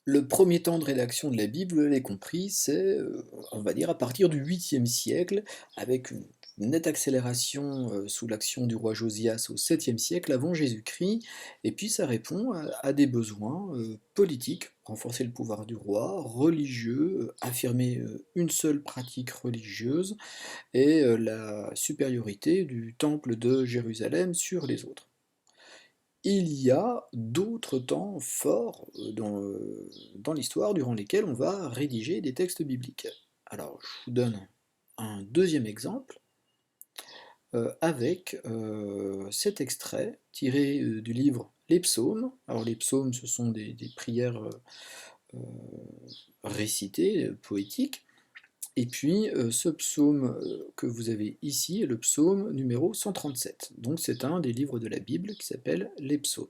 Le premier temps de rédaction de la Bible, vous l'avez compris, c'est, on va dire à partir du 8e siècle, avec une nette accélération, sous l'action du roi Josias au 7e siècle avant Jésus-Christ, et puis ça répond à des besoins, politiques, renforcer le pouvoir du roi, religieux, affirmer, une seule pratique religieuse et la supériorité du temple de Jérusalem sur les autres. Il y a d'autres temps forts dans l'histoire durant lesquels on va rédiger des textes bibliques. Alors, je vous donne un deuxième exemple avec cet extrait tiré du livre Les Psaumes. Alors, les psaumes, ce sont des prières euh, récitées, poétiques. Et puis, ce psaume que vous avez ici est le psaume numéro 137. Donc, c'est un des livres de la Bible qui s'appelle Les Psaumes.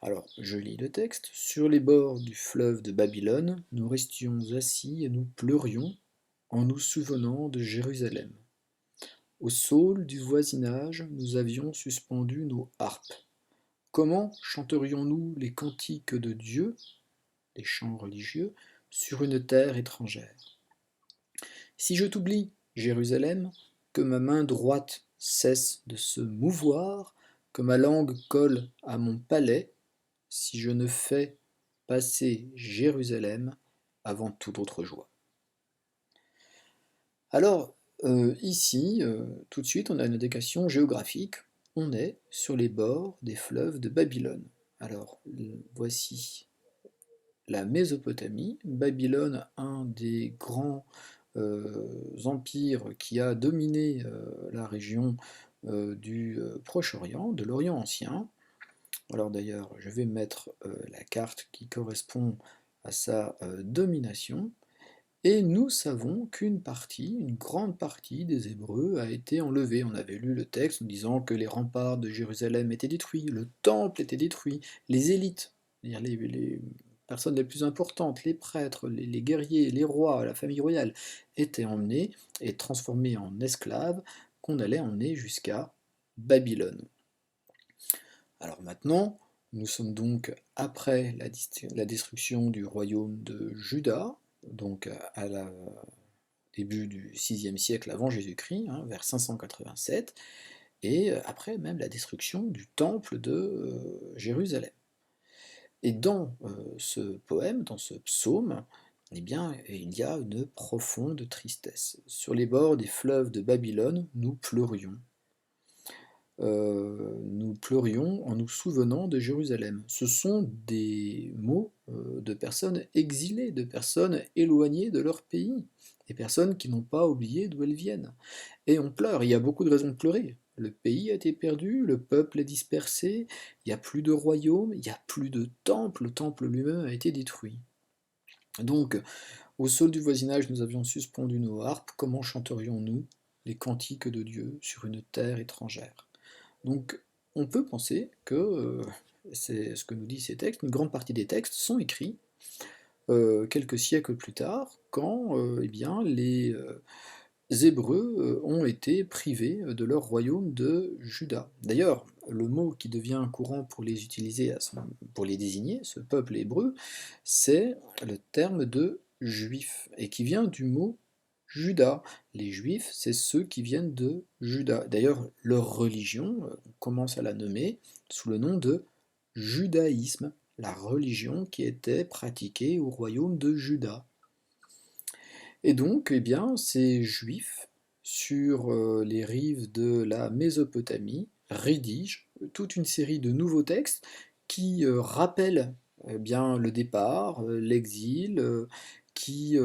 Alors, je lis le texte. Sur les bords du fleuve de Babylone, nous restions assis et nous pleurions en nous souvenant de Jérusalem. Au saule du voisinage, nous avions suspendu nos harpes. Comment chanterions-nous les cantiques de Dieu, les chants religieux, sur une terre étrangère? Si je t'oublie, Jérusalem, que ma main droite cesse de se mouvoir, que ma langue colle à mon palais, si je ne fais passer Jérusalem avant toute autre joie. Alors, ici, tout de suite, on a une indication géographique. On est sur les bords des fleuves de Babylone. Alors, voici la Mésopotamie. Babylone, un des grands empires qui a dominé la région du Proche-Orient, de l'Orient ancien. Alors d'ailleurs, je vais mettre la carte qui correspond à sa domination, et nous savons qu'une partie, une grande partie des Hébreux a été enlevée. On avait lu le texte en disant que les remparts de Jérusalem étaient détruits, le temple était détruit, les élites, c'est-à-dire les personnes les plus importantes, les prêtres, les guerriers, les rois, la famille royale, étaient emmenés et transformés en esclaves qu'on allait emmener jusqu'à Babylone. Alors maintenant, nous sommes donc après la destruction du royaume de Juda, donc à la début du 6e siècle avant Jésus-Christ, hein, vers 587, et après même la destruction du temple de Jérusalem. Et dans ce poème, dans ce psaume, eh bien, il y a une profonde tristesse. Sur les bords des fleuves de Babylone, nous pleurions. Nous pleurions en nous souvenant de Jérusalem. Ce sont des mots de personnes exilées, de personnes éloignées de leur pays, des personnes qui n'ont pas oublié d'où elles viennent. Et on pleure, il y a beaucoup de raisons de pleurer. Le pays a été perdu, le peuple est dispersé, il n'y a plus de royaume, il n'y a plus de temple, le temple lui-même a été détruit. Donc, au sol du voisinage, nous avions suspendu nos harpes, comment chanterions-nous les cantiques de Dieu sur une terre étrangère? Donc, on peut penser que, c'est ce que nous disent ces textes, une grande partie des textes sont écrits quelques siècles plus tard, quand eh bien, les Hébreux ont été privés de leur royaume de Juda. D'ailleurs, le mot qui devient courant pour les utiliser, pour les désigner, ce peuple hébreu, c'est le terme de juif, et qui vient du mot Juda. Les juifs, c'est ceux qui viennent de Juda. D'ailleurs, leur religion, on commence à la nommer sous le nom de judaïsme, la religion qui était pratiquée au royaume de Juda. Et donc, eh bien, ces Juifs, sur les rives de la Mésopotamie, rédigent toute une série de nouveaux textes qui rappellent eh bien, le départ, l'exil, qui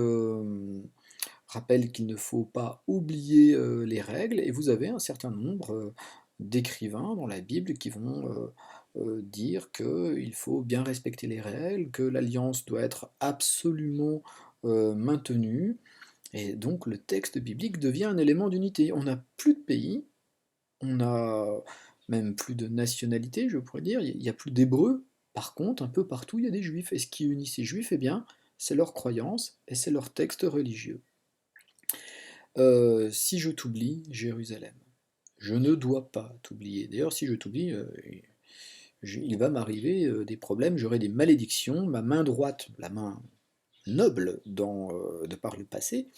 rappellent qu'il ne faut pas oublier les règles, et vous avez un certain nombre d'écrivains dans la Bible qui vont dire qu'il faut bien respecter les règles, que l'alliance doit être absolument maintenue, et donc le texte biblique devient un élément d'unité. On n'a plus de pays, on a même plus de nationalité, je pourrais dire, il n'y a plus d'hébreux, par contre, un peu partout, il y a des juifs. Et ce qui unit ces juifs, eh bien, c'est leur croyance et c'est leur texte religieux. Si je t'oublie, Jérusalem, je ne dois pas t'oublier. D'ailleurs, si je t'oublie, il va m'arriver des problèmes, j'aurai des malédictions, ma main droite, la main noble de par le passé,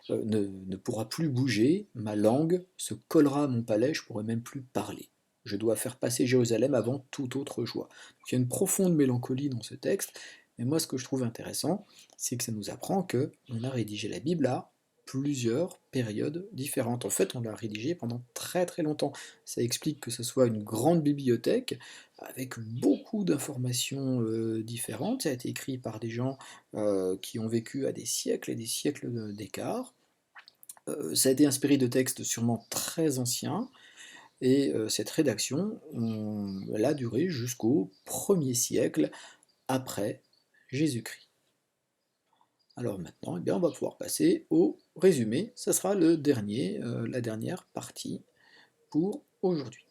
ne pourra plus bouger, ma langue se collera à mon palais, je ne pourrai même plus parler. Je dois faire passer Jérusalem avant toute autre joie. Donc, il y a une profonde mélancolie dans ce texte, mais moi ce que je trouve intéressant, c'est que ça nous apprend qu'on a rédigé la Bible à plusieurs périodes différentes. En fait, on l'a rédigé pendant très très longtemps. Ça explique que ce soit une grande bibliothèque avec beaucoup d'informations différentes. Ça a été écrit par des gens qui ont vécu à des siècles et des siècles d'écart. Ça a été inspiré de textes sûrement très anciens, et cette rédaction, elle a duré jusqu'au 1er siècle après Jésus-Christ. Alors maintenant, eh bien, on va pouvoir passer au résumé. Ça sera la dernière partie pour aujourd'hui.